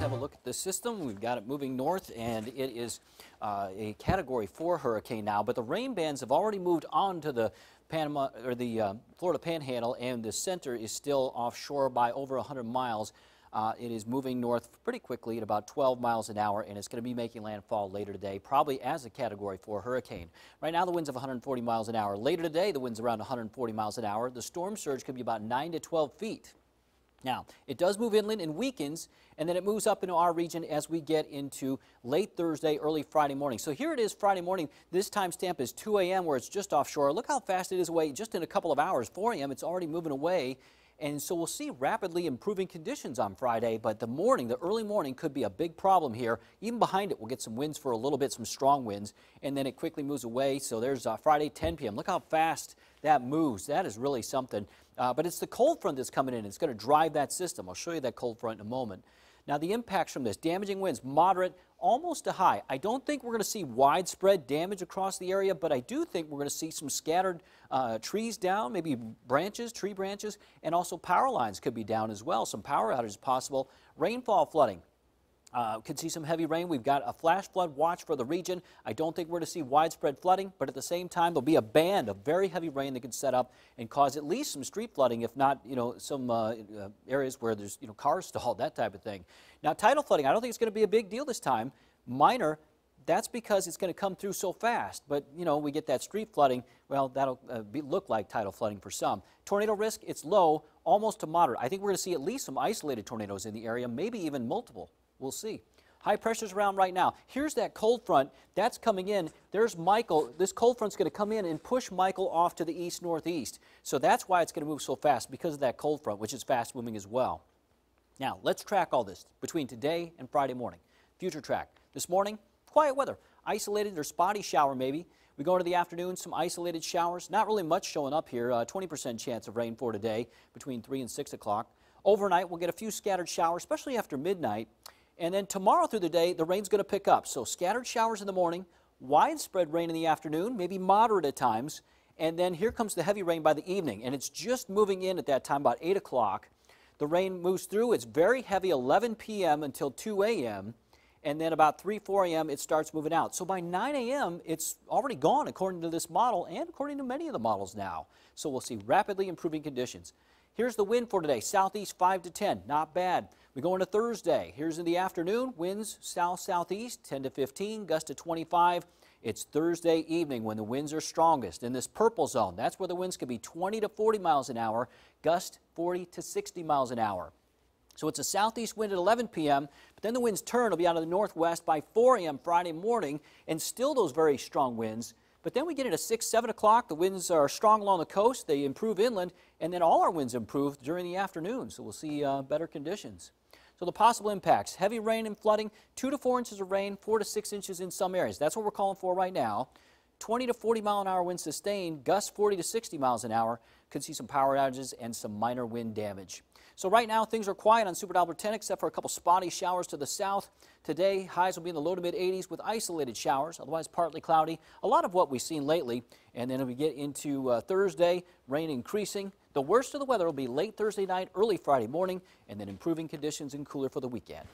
have a look at the system. We've got it moving north, and it is a Category 4 hurricane now. But the rain bands have already moved on to the Florida Panhandle, and the center is still offshore by over 100 miles. It is moving north pretty quickly at about 12 miles an hour, and it's going to be making landfall later today, probably as a Category 4 hurricane. Right now, the winds of 140 miles an hour. Later today, the winds around 140 miles an hour. The storm surge could be about 9 to 12 feet. Now, it does move inland and weakens, and then it moves up into our region as we get into late Thursday, early Friday morning. So here it is Friday morning. This timestamp is 2 a.m. where it's just offshore. Look how fast it is away. Just in a couple of hours, 4 a.m., it's already moving away. And so we'll see rapidly improving conditions on Friday, but the early morning could be a big problem here. Even behind it, we'll get some winds for a little bit, some strong winds, and then it quickly moves away. So there's Friday, 10 p.m. Look how fast that moves. That is really something. But it's the cold front that's coming in. It's going to drive that system. I'll show you that cold front in a moment. Now, the impacts from this, damaging winds, moderate, almost to high. I don't think we're going to see widespread damage across the area, but I do think we're going to see some scattered trees down, maybe branches, tree branches, and also power lines could be down as well. Some power outages possible. Rainfall flooding. Could see some heavy rain. We've got a flash flood watch for the region. I don't think we're going to see widespread flooding, but at the same time, there'll be a band of very heavy rain that could set up and cause at least some street flooding, if not, some areas where there's, cars stalled, that type of thing. Now, tidal flooding, I don't think it's going to be a big deal this time. Minor. That's because it's going to come through so fast. But, we get that street flooding. Well, that'll look like tidal flooding for some. Tornado risk, it's low, almost to moderate. I think we're going to see at least some isolated tornadoes in the area, maybe even multiple. We'll see. High pressure's around right now. Here's that cold front. That's coming in. There's Michael. This cold front's going to come in and push Michael off to the east-northeast. So that's why it's going to move so fast, because of that cold front, which is fast moving as well. Now, let's track all this between today and Friday morning. Future track. This morning, quiet weather. Isolated or spotty shower maybe. We go into the afternoon, some isolated showers. Not really much showing up here. 20% chance of rain for today between 3 and 6 o'clock. Overnight, we'll get a few scattered showers, especially after midnight. And then tomorrow through the day, the rain's going to pick up. So scattered showers in the morning, widespread rain in the afternoon, maybe moderate at times. And then here comes the heavy rain by the evening. And it's just moving in at that time, about 8 o'clock. The rain moves through. It's very heavy, 11 p.m. until 2 a.m. And then about 3, 4 a.m., it starts moving out. So by 9 a.m., it's already gone, according to this model and according to many of the models now. So we'll see rapidly improving conditions. Here's the wind for today, southeast 5 to 10, not bad. We go into Thursday. Here's in the afternoon, winds south-southeast, 10 to 15, gust to 25. It's Thursday evening when the winds are strongest. In this purple zone, that's where the winds could be 20 to 40 miles an hour, gust 40 to 60 miles an hour. So it's a southeast wind at 11 p.m., but then the winds turn. It'll be out of the northwest by 4 a.m. Friday morning, and still those very strong winds. But then we get into 6, 7 o'clock. The winds are strong along the coast. They improve inland, and then all our winds improve during the afternoon. So we'll see better conditions. So the possible impacts, heavy rain and flooding, 2 to 4 inches of rain, 4 to 6 inches in some areas. That's what we're calling for right now. 20 to 40 mile an hour winds sustained, gusts 40 to 60 miles an hour. Could see some power outages and some minor wind damage. So right now things are quiet on Super Doppler 10 except for a couple spotty showers to the south. Today highs will be in the low to mid 80s with isolated showers, otherwise partly cloudy. A lot of what we've seen lately. And then as we get into Thursday, rain increasing. The worst of the weather will be late Thursday night, early Friday morning, and then improving conditions and cooler for the weekend.